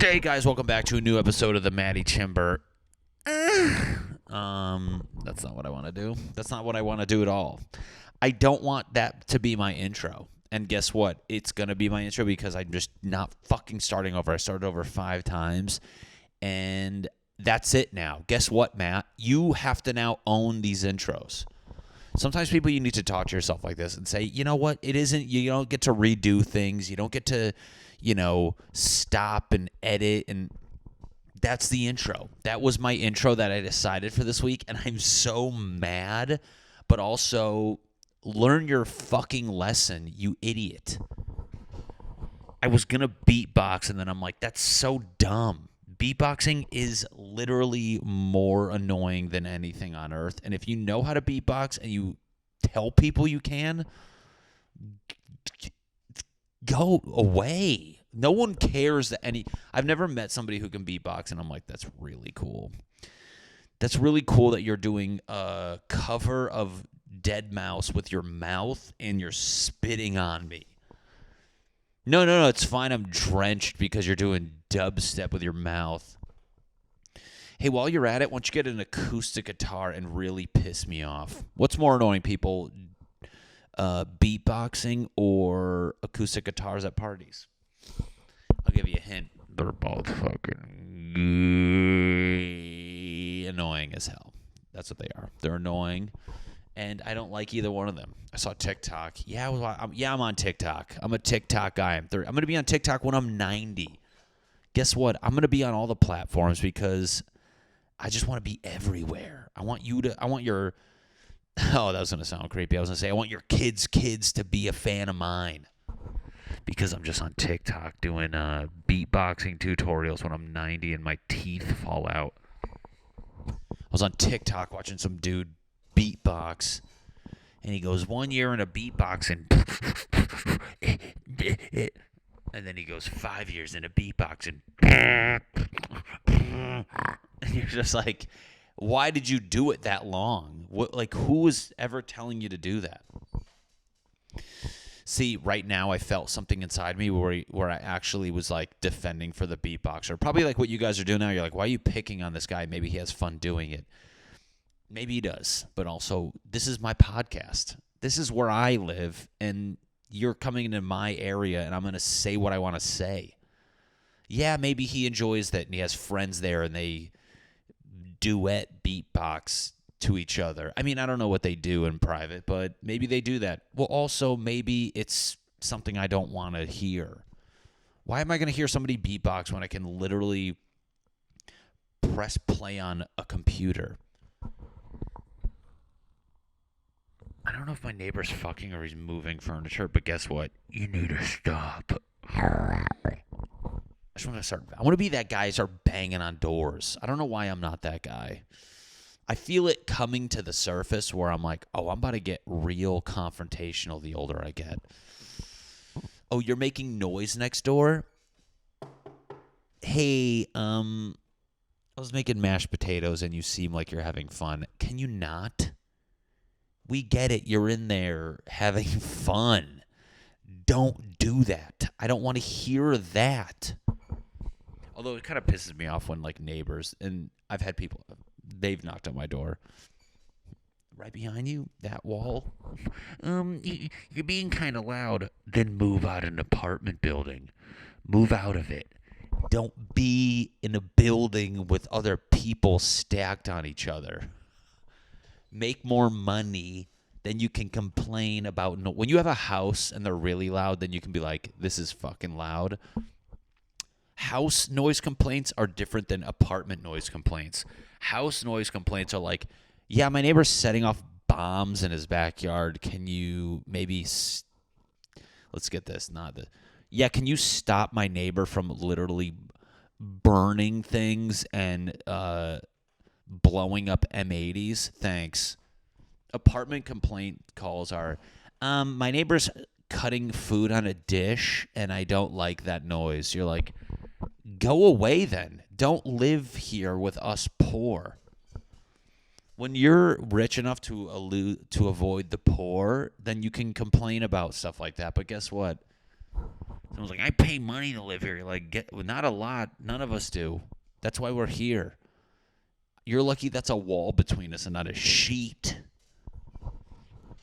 Hey guys, welcome back to a new episode of the Matty Chymbor. That's not what I want to do. That's not what I want to do at all. I don't want that to be my intro. And guess what? It's going to be my intro because I'm just not fucking starting over. I started over 5 times. And that's it now. Guess what, Matt? You have to now own these intros. Sometimes people, you need to talk to yourself like this and say, you know what? It isn't, you don't get to redo things. You don't get to, stop and edit. And that's the intro. That was my intro that I decided for this week. And I'm so mad, but also learn your fucking lesson, you idiot. I was going to beatbox and then I'm like, that's so dumb. Beatboxing is literally more annoying than anything on earth. And if you know how to beatbox and you tell people you can, go away. No one cares that I've never met somebody who can beatbox and I'm like, that's really cool. That's really cool that you're doing a cover of Dead Mouse with your mouth and you're spitting on me. No, it's fine. I'm drenched because you're doing dubstep with your mouth. Hey, while you're at it, why don't you get an acoustic guitar and really piss me off? What's more annoying, people? Beatboxing or acoustic guitars at parties? I'll give you a hint. They're both fucking annoying as hell. That's what they are. They're annoying. And I don't like either one of them. I saw TikTok. I'm on TikTok. I'm a TikTok guy. I'm going to be on TikTok when I'm 90. Guess what? I'm going to be on all the platforms because I just want to be everywhere. I want your, oh, that was going to sound creepy. I was going to say, I want your kids to be a fan of mine because I'm just on TikTok doing beatboxing tutorials when I'm 90 and my teeth fall out. I was on TikTok watching some dude beatbox, and he goes 1 year in a beatboxing, and then he goes 5 years in a beatboxing, and you're just like, why did you do it that long? Who was ever telling you to do that? See, right now I felt something inside me where I actually was like defending for the beatboxer. Probably like what you guys are doing now. You're like, why are you picking on this guy? Maybe he has fun doing it. Maybe he does, but also this is my podcast. This is where I live, and you're coming into my area, and I'm going to say what I want to say. Yeah, maybe he enjoys that, and he has friends there, and they duet beatbox to each other. I mean, I don't know what they do in private, but maybe they do that. Well, also, maybe it's something I don't want to hear. Why am I going to hear somebody beatbox when I can literally press play on a computer? I don't know if my neighbor's fucking or he's moving furniture, but guess what? You need to stop. I want to be that guy who start banging on doors. I don't know why I'm not that guy. I feel it coming to the surface where I'm like, oh, I'm about to get real confrontational the older I get. Oh, you're making noise next door? Hey, I was making mashed potatoes and you seem like you're having fun. Can you not? We get it. You're in there having fun. Don't do that. I don't want to hear that. Although it kind of pisses me off when, like, neighbors, and I've had people, they've knocked on my door. Right behind you, that wall. You're being kind of loud. Then move out an apartment building. Move out of it. Don't be in a building with other people stacked on each other. Make more money, then you can complain about when you have a house and they're really loud, then you can be like, this is fucking loud. House noise complaints are different than apartment noise complaints. House noise complaints are like, yeah, my neighbor's setting off bombs in his backyard. Can you maybe let's get this, yeah, can you stop my neighbor from literally burning things and blowing up M80s? Thanks. Apartment complaint calls are, my neighbor's cutting food on a dish and I don't like that noise. You're like, go away then. Don't live here with us poor. When you're rich enough to avoid the poor, then you can complain about stuff like that. But guess what? Someone's like, I pay money to live here. You're like, not a lot. None of us do. That's why we're here. You're lucky that's a wall between us and not a sheet.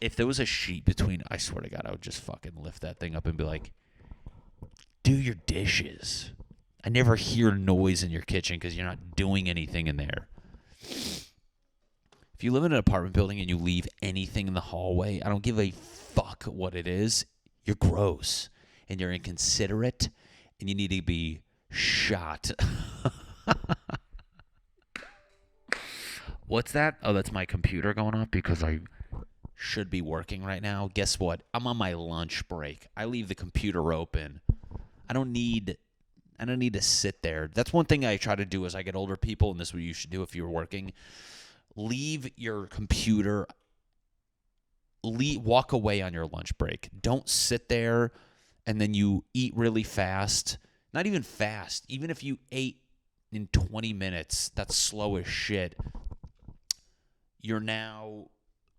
If there was a sheet between, I swear to God, I would just fucking lift that thing up and be like, do your dishes. I never hear noise in your kitchen because you're not doing anything in there. If you live in an apartment building and you leave anything in the hallway, I don't give a fuck what it is. You're gross and you're inconsiderate and you need to be shot. What's that? Oh, that's my computer going off because I should be working right now. Guess what? I'm on my lunch break. I leave the computer open. I don't need to sit there. That's one thing I try to do as I get older, people, and this is what you should do if you're working. Leave your computer. Walk away on your lunch break. Don't sit there and then you eat really fast. Not even fast. Even if you ate in 20 minutes, that's slow as shit. You're now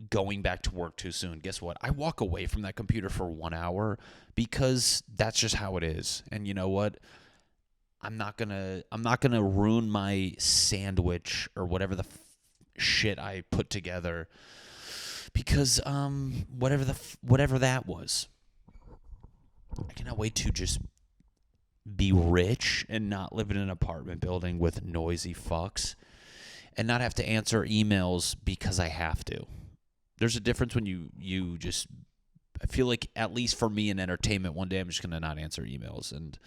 going back to work too soon. Guess what? I walk away from that computer for 1 hour because that's just how it is. And you know what? I'm not gonna ruin my sandwich or whatever the shit I put together because whatever that was. I cannot wait to just be rich and not live in an apartment building with noisy fucks and not have to answer emails because I have to. There's a difference when you just, I feel like, at least for me in entertainment, one day I'm just going to not answer emails. And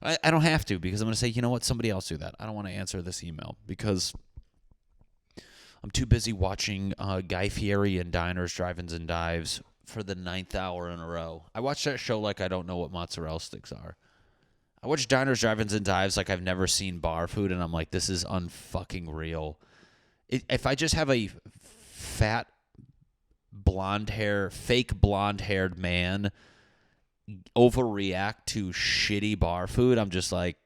I don't have to because I'm going to say, you know what, somebody else do that. I don't want to answer this email because I'm too busy watching Guy Fieri and Diners, Drive-Ins, and Dives for the 9th hour in a row. I watch that show like I don't know what mozzarella sticks are. I watch Diners, Drive-Ins, and Dives like I've never seen bar food, and I'm like, this is unfucking real. If I just have a fat, fake blonde-haired man overreact to shitty bar food, I'm just like,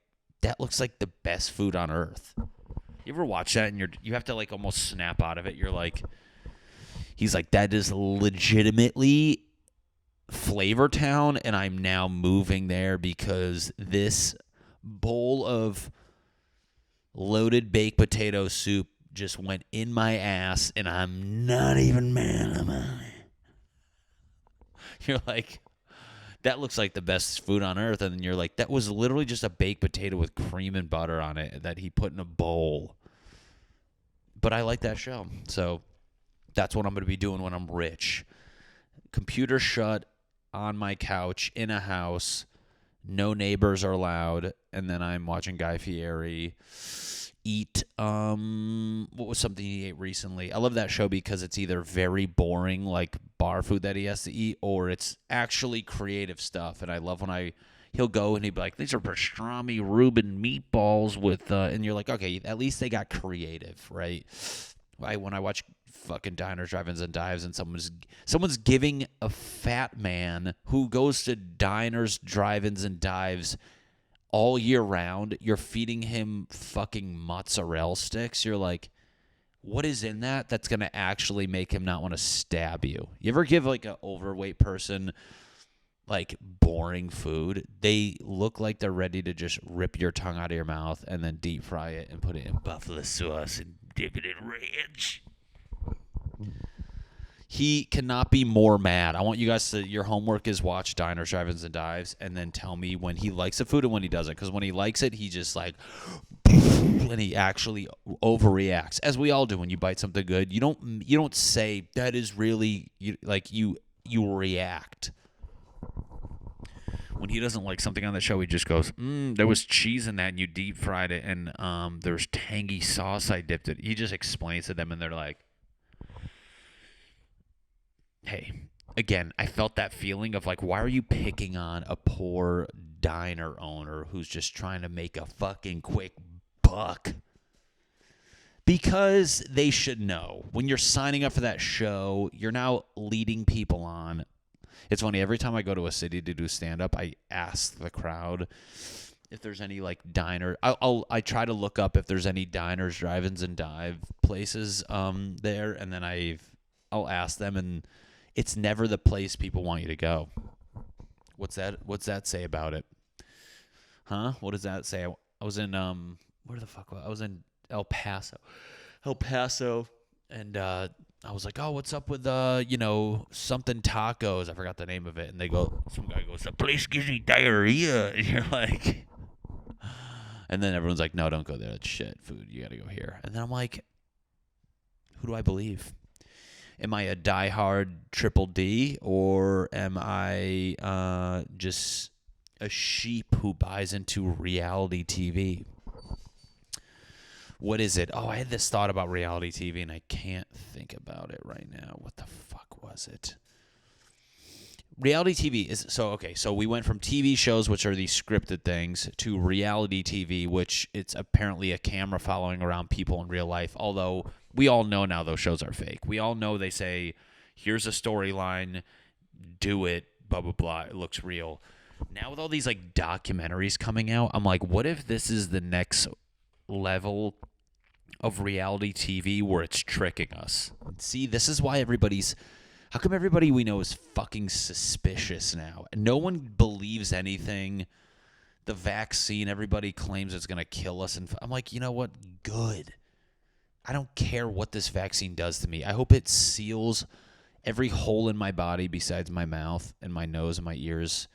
that looks like the best food on earth. You ever watch that and you have to like almost snap out of it? You're like, he's like, that is legitimately Flavor Town, and I'm now moving there because this bowl of loaded baked potato soup just went in my ass, and I'm not even mad about it. You're like, that looks like the best food on earth, and then you're like, that was literally just a baked potato with cream and butter on it that he put in a bowl. But I like that show, so that's what I'm going to be doing when I'm rich. Computer shut, on my couch, in a house, no neighbors are loud, and then I'm watching Guy Fieri eat, what was something he ate recently? I love that show because it's either very boring, like bar food that he has to eat, or it's actually creative stuff, and I love when he'll go and he'd be like, these are pastrami Reuben meatballs with, and you're like, okay, at least they got creative, right? When I watch fucking Diners, Drive-Ins, and Dives, and someone's giving a fat man who goes to diners, drive-ins, and dives all year round, you're feeding him fucking mozzarella sticks. You're like, what is in that that's going to actually make him not want to stab you? You ever give like an overweight person like boring food? They look like they're ready to just rip your tongue out of your mouth and then deep fry it and put it in buffalo sauce and dip it in ranch. He cannot be more mad. I want you guys to, your homework is watch Diners, Drive-Ins, and Dives, and then tell me when he likes the food and when he doesn't. Because when he likes it, he just like, and he actually overreacts, as we all do when you bite something good. You don't say that is really like you react. When he doesn't like something on the show, he just goes, there was cheese in that, and you deep fried it, and there's tangy sauce I dipped it. He just explains to them, and they're like, hey, again, I felt that feeling of like, why are you picking on a poor diner owner who's just trying to make a fucking quick buck? Because they should know. When you're signing up for that show, you're now leading people on. It's funny, every time I go to a city to do stand-up, I ask the crowd if there's any like diner. I try to look up if there's any diners, drive-ins, and dive places there, and then I'll ask them, and it's never the place people want you to go. What's that say about it? Huh? What does that say? I was in where the fuck was I? was in El Paso. And I was like, "Oh, what's up with something tacos?" I forgot the name of it. And some guy goes, "The place gives me diarrhea." And you're like, and then everyone's like, "No, don't go there. That's shit food. You got to go here." And then I'm like, who do I believe? Am I a diehard Triple D, or am I just a sheep who buys into reality TV? What is it? Oh, I had this thought about reality TV, and I can't think about it right now. What the fuck was it? Reality TV is so we went from TV shows, which are these scripted things, to reality TV, which it's apparently a camera following around people in real life, although we all know now those shows are fake. We all know they say, here's a storyline, do it, blah, blah, blah, it looks real. Now with all these like documentaries coming out, I'm like, what if this is the next level of reality TV where it's tricking us? See, this is why how come everybody we know is fucking suspicious now? No one believes anything. The vaccine, everybody claims it's going to kill us. And I'm like, you know what? Good. I don't care what this vaccine does to me. I hope it seals every hole in my body besides my mouth and my nose and my ears.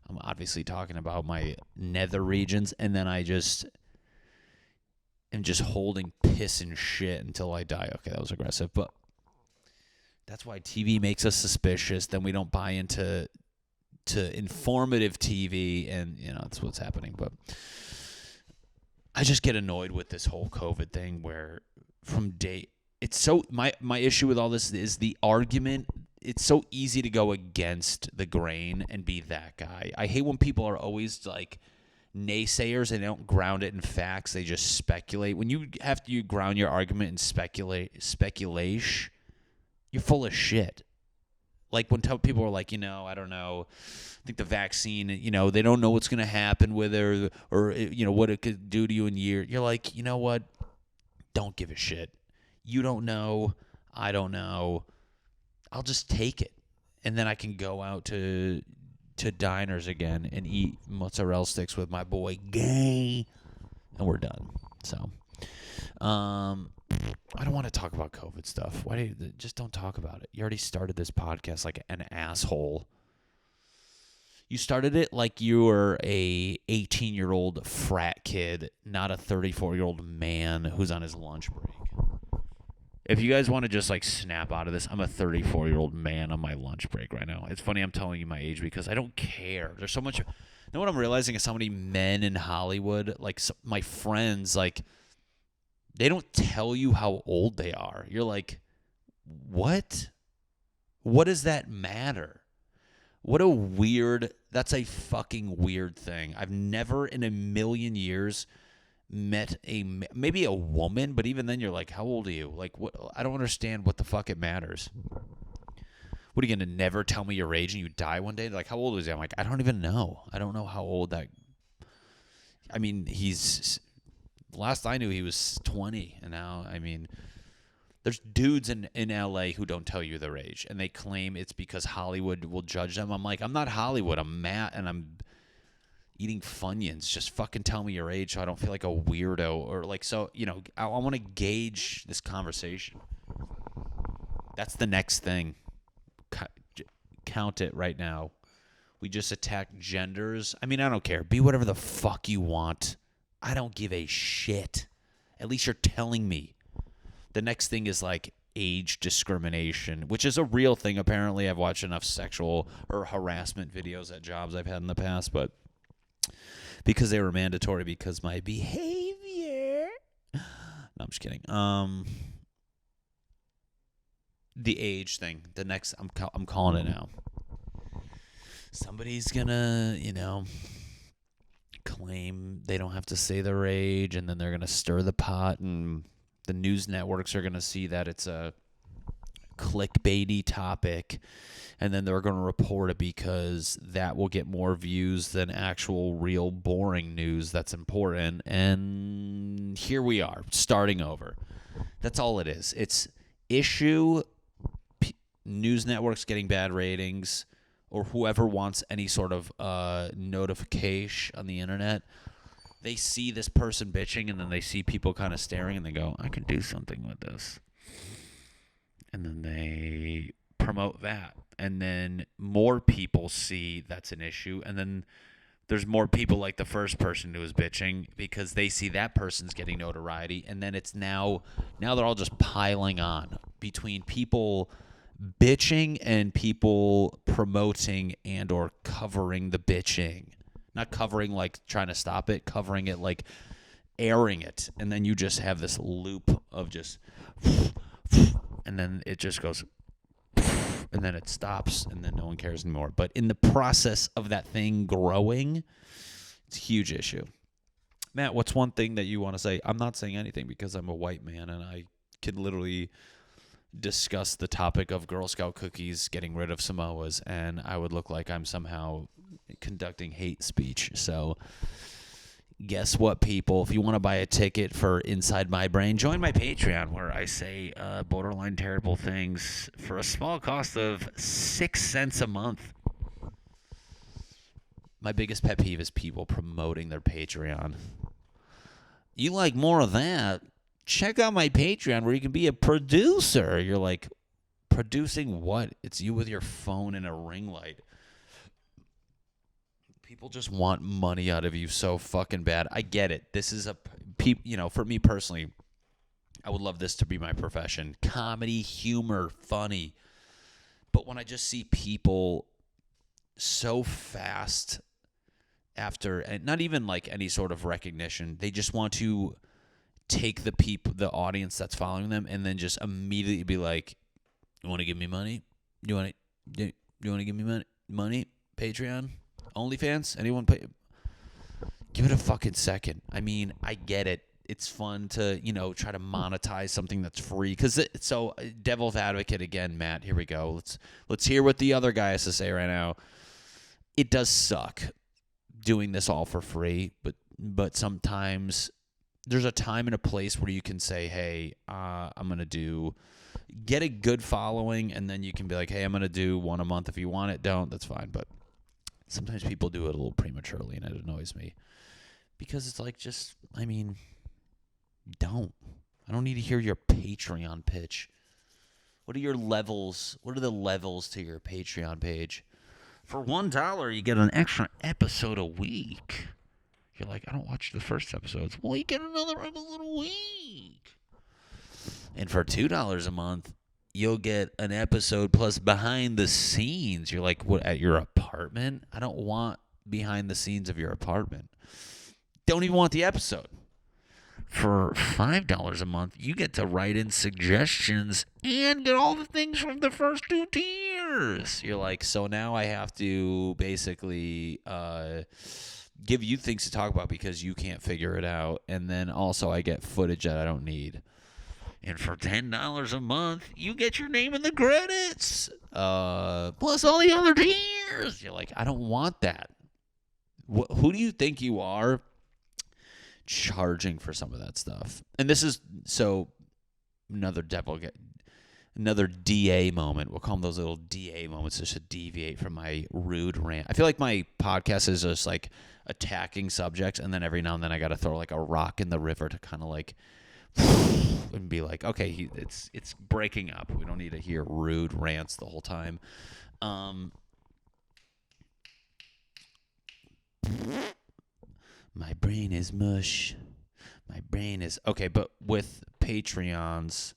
I'm obviously talking about my nether regions. And then I just am just holding piss and shit until I die. Okay, that was aggressive. But that's why TV makes us suspicious. Then we don't buy into informative TV. And, that's what's happening. But I just get annoyed with this whole COVID thing where it's so my issue with all this is the argument. It's so easy to go against the grain and be that guy. I hate when people are always like naysayers and they don't ground it in facts. They just speculate. When you ground your argument in speculation, you're full of shit. Like when people are like, I don't know, I think the vaccine, they don't know what's going to happen with it or what it could do to you in a year. You're like, you know what? Don't give a shit. You don't know. I don't know. I'll just take it. And then I can go out to diners again and eat mozzarella sticks with my boy Gay. And we're done. So, I don't want to talk about COVID stuff. Why do you just don't talk about it? You already started this podcast like an asshole. You started it like you were a 18-year-old frat kid, not a 34-year-old man who's on his lunch break. If you guys want to just like snap out of this, I'm a 34-year-old man on my lunch break right now. It's funny I'm telling you my age because I don't care. There's so much. You know what I'm realizing is so many men in Hollywood, like my friends, like they don't tell you how old they are. You're like, what? What does that matter? That's a fucking weird thing. I've never in a million years met maybe a woman, but even then you're like, how old are you? Like, what? I don't understand what the fuck it matters. What are you going to never tell me your age and you die one day? They're like, how old is he? I'm like, I don't even know. I don't know how old that. I mean, last I knew he was 20 and now, there's dudes in LA who don't tell you their age, and they claim it's because Hollywood will judge them. I'm like, I'm not Hollywood. I'm Matt, and I'm eating Funyuns. Just fucking tell me your age so I don't feel like a weirdo. Or like, so, I want to gauge this conversation. That's the next thing. Count it right now. We just attacked genders. I don't care. Be whatever the fuck you want. I don't give a shit. At least you're telling me. The next thing is like age discrimination, which is a real thing. Apparently, I've watched enough sexual or harassment videos at jobs I've had in the past, but because they were mandatory because my behavior. No, I'm just kidding. The age thing. The next, I'm calling it now. Somebody's gonna, claim they don't have to say their age, and then they're gonna stir the pot and. The news networks are going to see that it's a clickbaity topic, and then they're going to report it because that will get more views than actual real boring news that's important. And here we are, starting over. That's all it is. It's news networks getting bad ratings, or whoever wants any sort of notification on the internet, they see this person bitching, and then they see people kind of staring, and they go, I can do something with this. And then they promote that. And then more people see that's an issue, and then there's more people like the first person who was bitching because they see that person's getting notoriety, and then it's now they're all just piling on between people bitching and people promoting and or covering the bitching. Not covering like trying to stop it, covering it like airing it. And then you just have this loop of just and then it just goes and then it stops and then no one cares anymore. But in the process of that thing growing, it's a huge issue. Matt, what's one thing that you want to say? I'm not saying anything because I'm a white man and I can literally discuss the topic of Girl Scout cookies getting rid of Samoas, and I would look like I'm somehow conducting hate speech. So guess what, people? If you want to buy a ticket for Inside My Brain, join my Patreon where I say borderline terrible things for a small cost of 6 cents a month. My biggest pet peeve is people promoting their Patreon. You like more of that? Check out my Patreon where you can be a producer. You're like, producing what? It's you with your phone and a ring light. People just want money out of you so fucking bad. I get it. This is for me personally, I would love this to be my profession. Comedy, humor, funny. But when I just see people so fast after, and not even like any sort of recognition, they just want to take the audience that's following them, and then just immediately be like, "You want to give me money? You want to give me money? Patreon, OnlyFans, anyone pay? Give it a fucking second." I mean, I get it. It's fun to try to monetize something that's free. So devil's advocate again, Matt. Here we go. Let's hear what the other guy has to say right now. It does suck doing this all for free, but sometimes there's a time and a place where you can say, hey, I'm going to get a good following, and then you can be like, hey, I'm going to do one a month. If you want it, don't. That's fine. But sometimes people do it a little prematurely, and it annoys me. Because it's like don't. I don't need to hear your Patreon pitch. What are your levels? What are the levels to your Patreon page? For $1, you get an extra episode a week. You're like, I don't watch the first episodes. Well, you get another episode a week. And for $2 a month, you'll get an episode plus behind the scenes. You're like, what, at your apartment? I don't want behind the scenes of your apartment. Don't even want the episode. For $5 a month, you get to write in suggestions and get all the things from the first 2 tiers. You're like, so now I have to basically give you things to talk about because you can't figure it out. And then also I get footage that I don't need. And for $10 a month, you get your name in the credits. Plus all the other tiers. You're like, I don't want that. Who do you think you are charging for some of that stuff? And this is another DA moment. We'll call them those little DA moments just to deviate from my rude rant. I feel like my podcast is just like attacking subjects, and then every now and then I got to throw like a rock in the river to kind of like and be like, okay, it's breaking up. We don't need to hear rude rants the whole time. My brain is mush. My brain is okay, but with Patreons,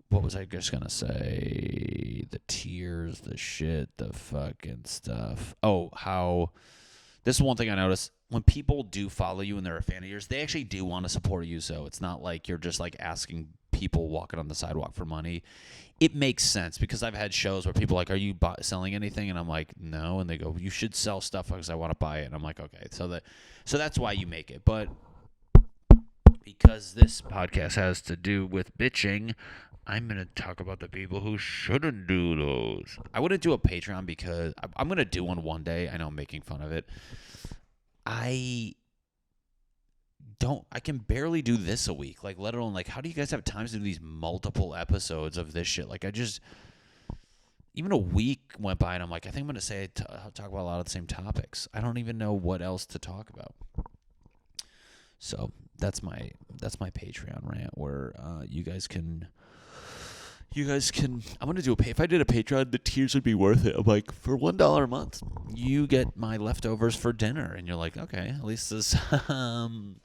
what was I just gonna say? The tiers, the shit, the fucking stuff. Oh, how this is one thing I noticed. When people do follow you and they're a fan of yours, they actually do want to support you. So it's not like you're just like asking people walking on the sidewalk for money. It makes sense because I've had shows where people are like, are you selling anything? And I'm like, no. And they go, you should sell stuff because I want to buy it. And I'm like, okay. So that's why you make it. But because this podcast has to do with bitching, I'm going to talk about the people who shouldn't do those. I wouldn't do a Patreon because I'm going to do one day. I know I'm making fun of it. I can barely do this a week, like, let alone, like, how do you guys have time to do these multiple episodes of this shit? Like, even a week went by, and I'm like, I think I'm going to talk about a lot of the same topics. I don't even know what else to talk about. So that's my Patreon rant, where you guys can. I'm gonna do if I did a Patreon, the tiers would be worth it. I'm like, for $1 a month, you get my leftovers for dinner, and you're like, okay, at least this. And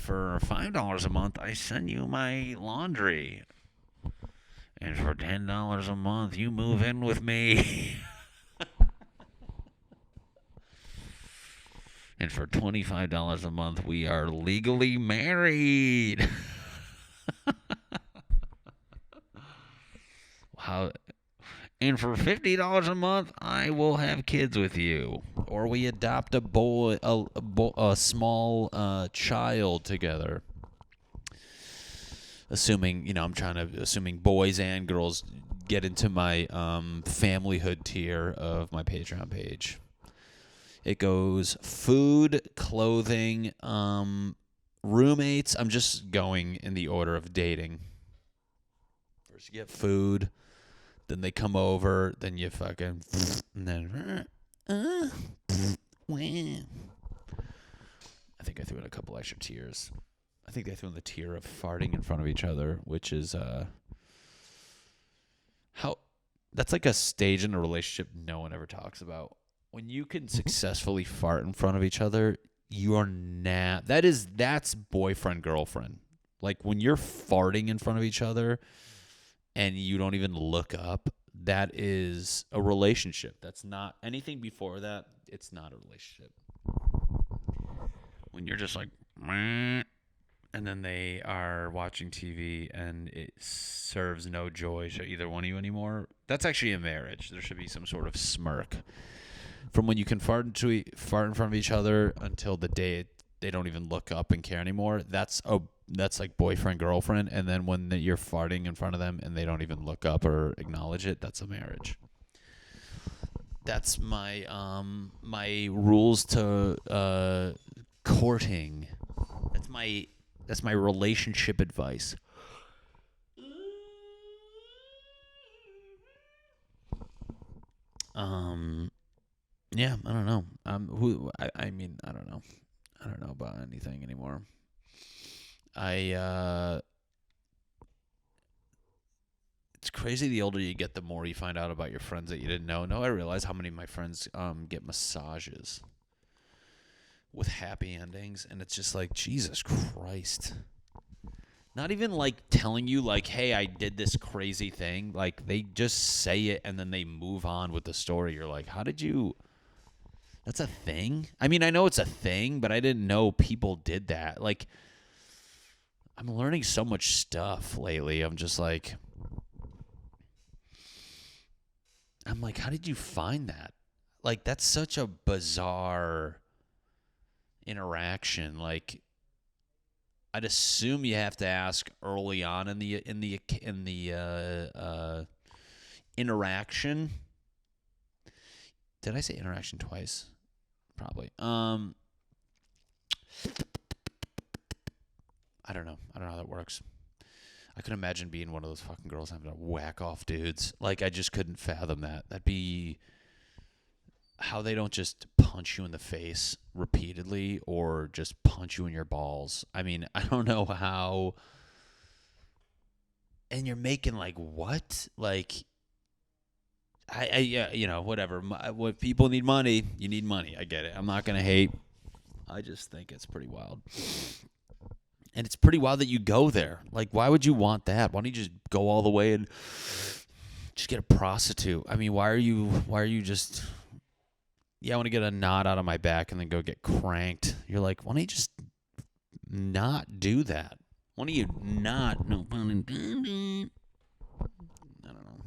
for $5 a month, I send you my laundry. And for $10 a month, you move in with me. And for $25 a month, we are legally married. And for $50 a month, I will have kids with you. Or we adopt a small child together. Assuming boys and girls get into my familyhood tier of my Patreon page. It goes food, clothing, roommates. I'm just going in the order of dating. First you get food, then they come over, then you fucking, and then, I think I threw in a couple extra tiers. I think they threw in the tier of farting in front of each other, which is that's like a stage in a relationship no one ever talks about. When you can successfully fart in front of each other, you are that's boyfriend girlfriend. Like when you're farting in front of each other and you don't even look up, that is a relationship. That's not anything before that. It's not a relationship. When you're just like, meh, and then they are watching TV and it serves no joy to either one of you anymore, that's actually a marriage. There should be some sort of smirk. From when you can fart in front of each other until the day they don't even look up and care anymore, that's like boyfriend, girlfriend. And then when you're farting in front of them and they don't even look up or acknowledge it, that's a marriage. That's my my rules to courting. That's my relationship advice. Yeah, I don't know. I mean, I don't know. I don't know about anything anymore. It's crazy. The older you get, the more you find out about your friends that you didn't know. I realize how many of my friends get massages with happy endings, and it's just like, Jesus Christ. Not even like telling you like, hey, I did this crazy thing. Like they just say it and then they move on with the story. You're like, how did you? That's a thing? I mean, I know it's a thing, but I didn't know people did that. Like, I'm learning so much stuff lately. I'm like, how did you find that? Like, that's such a bizarre interaction. Like, I'd assume you have to ask early on in the interaction. Did I say interaction twice? Probably. I don't know. I don't know how that works. I could imagine being one of those fucking girls having to whack off dudes. Like, I just couldn't fathom that. That'd be how they don't just punch you in the face repeatedly or just punch you in your balls. I mean, I don't know how. And you're making like what? Like, whatever. When people need money, you need money. I get it. I'm not gonna hate. I just think it's pretty wild. And it's pretty wild that you go there. Like, why would you want that? Why don't you just go all the way and just get a prostitute? I mean, why are you just, I want to get a knot out of my back and then go get cranked. You're like, why don't you just not do that? Why don't you not, no pun intended. I don't know.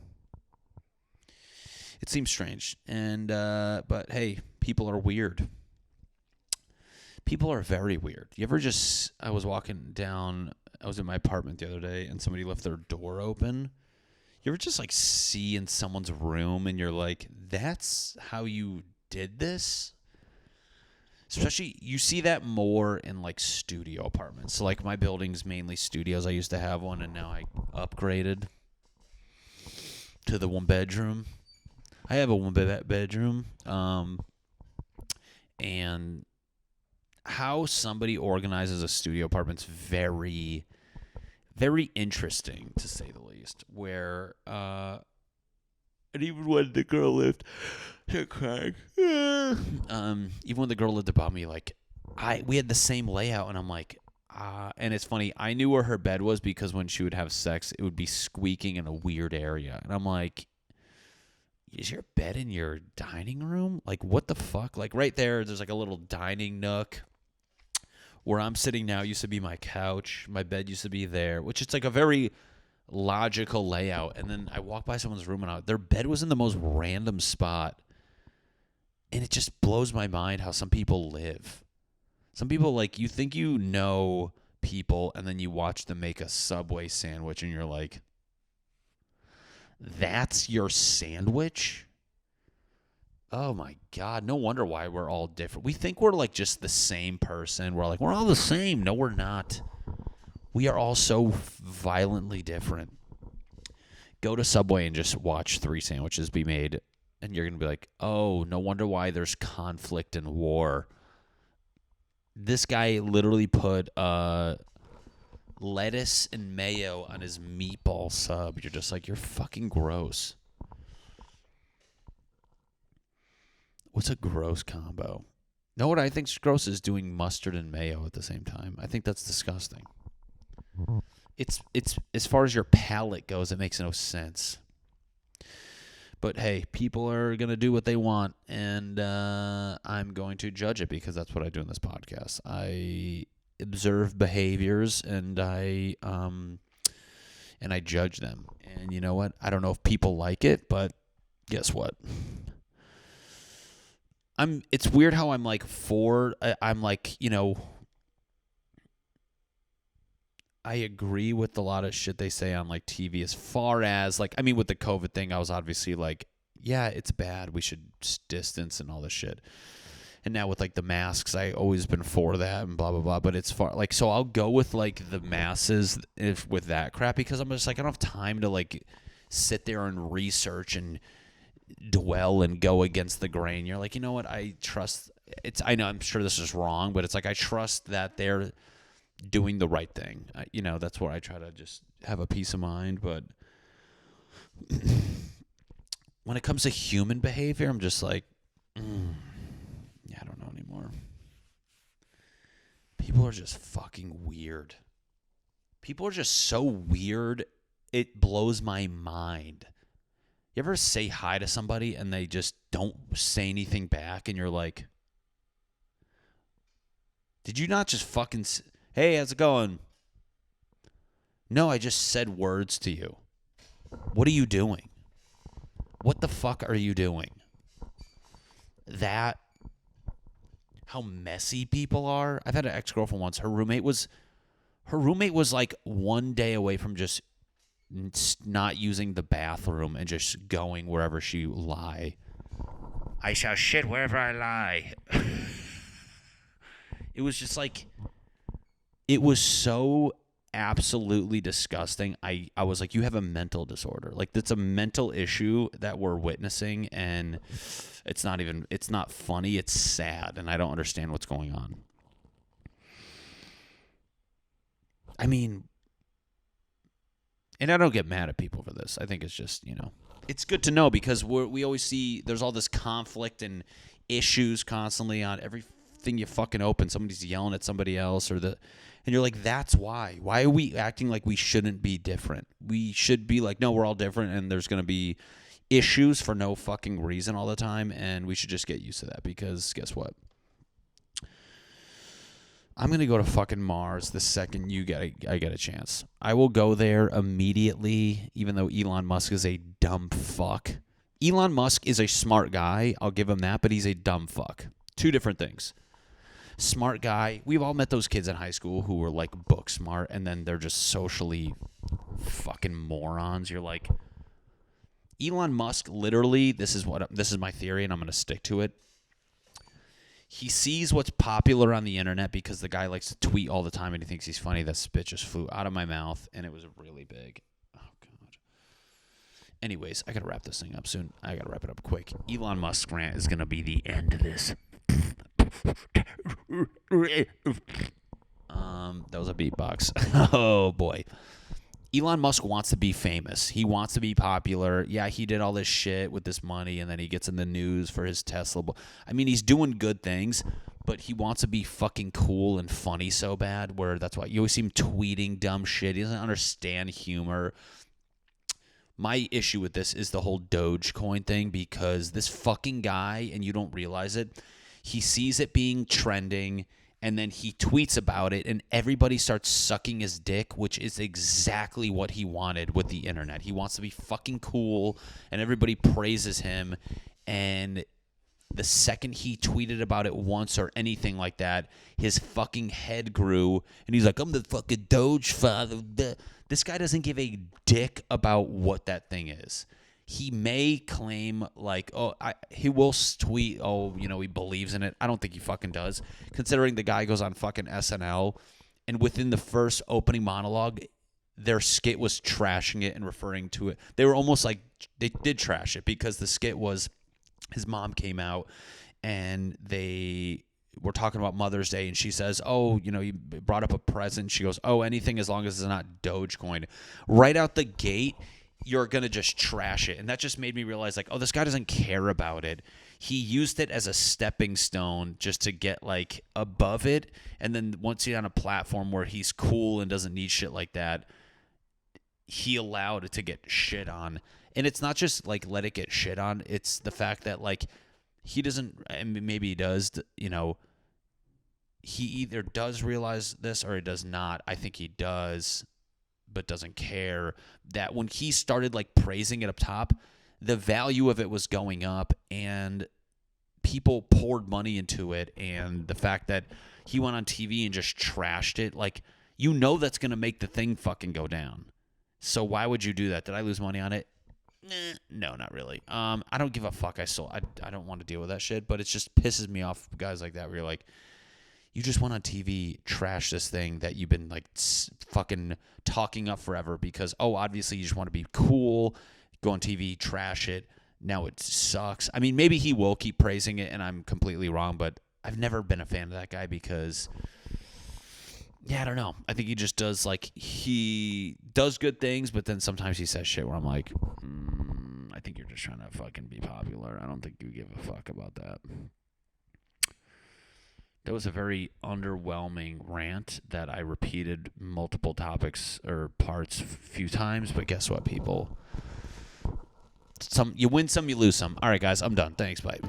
It seems strange. And, but hey, people are weird. People are very weird. You ever I was walking down, I was in my apartment the other day, and somebody left their door open. You ever just, like, see in someone's room, and you're like, that's how you did this? Especially, you see that more in, like, studio apartments. So, like, my building's mainly studios. I used to have one, and now I upgraded to the one bedroom. I have a one bedroom. And how somebody organizes a studio apartment's very, very interesting, to say the least. Where, and even when the girl lived, even when the girl lived above me, like, we had the same layout, and I'm like, and it's funny, I knew where her bed was because when she would have sex, it would be squeaking in a weird area, and I'm like, is your bed in your dining room? Like, what the fuck? Like, right there's like a little dining nook. Where I'm sitting now used to be my couch. My bed used to be there, which it's like a very logical layout. And then I walk by someone's room, and their bed was in the most random spot. And it just blows my mind how some people live. Some people, like, you think you know people, and then you watch them make a Subway sandwich, and you're like, that's your sandwich? Oh, my God. No wonder why we're all different. We think we're, like, just the same person. We're like, we're all the same. No, we're not. We are all so violently different. Go to Subway and just watch 3 sandwiches be made, and you're going to be like, oh, no wonder why there's conflict and war. This guy literally put lettuce and mayo on his meatball sub. You're just like, you're fucking gross. What's a gross combo? Know what I think's gross is doing mustard and mayo at the same time. I think that's disgusting. It's as far as your palate goes, it makes no sense. But hey, people are gonna do what they want, and I'm going to judge it because that's what I do in this podcast. I observe behaviors, and I judge them. And you know what? I don't know if people like it, but guess what? It's weird how I'm like I'm like, you know, I agree with a lot of shit they say on like TV as far as like, I mean, with the COVID thing, I was obviously like, yeah, it's bad. We should distance and all this shit. And now with like the masks, I always been for that and blah, blah, blah. But it's far like, so I'll go with like the masses with that crap because I'm just like, I don't have time to like sit there and research and dwell and go against the grain. You're like, you know what? I trust I know I'm sure this is wrong, but it's like, I trust that they're doing the right thing. You know, that's where I try to just have a peace of mind. But when it comes to human behavior, I'm just like, yeah, I don't know anymore. People are just fucking weird. People are just so weird. It blows my mind. You ever say hi to somebody and they just don't say anything back and you're like, did you not just fucking hey, how's it going? No, I just said words to you. What are you doing? What the fuck are you doing? How messy people are. I've had an ex-girlfriend once. Her roommate was like one day away from just not using the bathroom and just going wherever she lie. I shall shit wherever I lie. It was just like, it was so absolutely disgusting. I was like, you have a mental disorder. Like, that's a mental issue that we're witnessing, and it's not funny. It's sad, and I don't understand what's going on. I mean, and I don't get mad at people for this. I think it's just, you know, it's good to know because we always see there's all this conflict and issues constantly on everything you fucking open. Somebody's yelling at somebody else and you're like, that's why. Why are we acting like we shouldn't be different? We should be like, no, we're all different, and there's going to be issues for no fucking reason all the time, and we should just get used to that because guess what? I'm going to go to fucking Mars the second I get a chance. I will go there immediately, even though Elon Musk is a dumb fuck. Elon Musk is a smart guy. I'll give him that, but he's a dumb fuck. Two different things. Smart guy. We've all met those kids in high school who were like book smart, and then they're just socially fucking morons. You're like, Elon Musk literally, this is my theory, and I'm going to stick to it. He sees what's popular on the internet because the guy likes to tweet all the time and he thinks he's funny. That spit just flew out of my mouth and it was really big. Oh, God. Anyways, I got to wrap this thing up soon. I got to wrap it up quick. Elon Musk's rant is going to be the end of this. That was a beatbox. Oh, boy. Elon Musk wants to be famous. He wants to be popular. Yeah, he did all this shit with this money, and then he gets in the news for his Tesla. I mean, he's doing good things, but he wants to be fucking cool and funny so bad, where that's why you always see him tweeting dumb shit. He doesn't understand humor. My issue with this is the whole Dogecoin thing, because this fucking guy, and you don't realize it, he sees it being trending, and then he tweets about it, and everybody starts sucking his dick, which is exactly what he wanted with the internet. He wants to be fucking cool, and everybody praises him, and the second he tweeted about it once or anything like that, his fucking head grew, and he's like, I'm the fucking Doge father. This guy doesn't give a dick about what that thing is. He may claim like, he will tweet, he believes in it. I don't think he fucking does, considering the guy goes on fucking SNL, and within the first opening monologue, their skit was trashing it and referring to it. They were almost like, they did trash it, because the skit was, his mom came out and they were talking about Mother's Day, and she says, you brought up a present. She goes, anything as long as it's not Dogecoin. Right out the gate, you're going to just trash it. And that just made me realize, like, this guy doesn't care about it. He used it as a stepping stone just to get, like, above it. And then once he's on a platform where he's cool and doesn't need shit like that, he allowed it to get shit on. And it's not just, like, let it get shit on. It's the fact that, like, he doesn't, and maybe he does, he either does realize this or he does not. I think he does, but doesn't care, that when he started like praising it up top, the value of it was going up and people poured money into it. And the fact that he went on TV and just trashed it, like, that's going to make the thing fucking go down. So why would you do that? Did I lose money on it? No, not really. I don't give a fuck. I don't want to deal with that shit, but it just pisses me off, guys like that, where you're like, you just went on TV, trash this thing that you've been like fucking talking up forever because, obviously you just want to be cool, go on TV, trash it. Now it sucks. I mean, maybe he will keep praising it and I'm completely wrong, but I've never been a fan of that guy because, I don't know. I think he just does, like, he does good things, but then sometimes he says shit where I'm like, I think you're just trying to fucking be popular. I don't think you give a fuck about that. That was a very underwhelming rant that I repeated multiple topics or parts a few times, but guess what, people? You win some, you lose some. All right, guys, I'm done. Thanks, bye.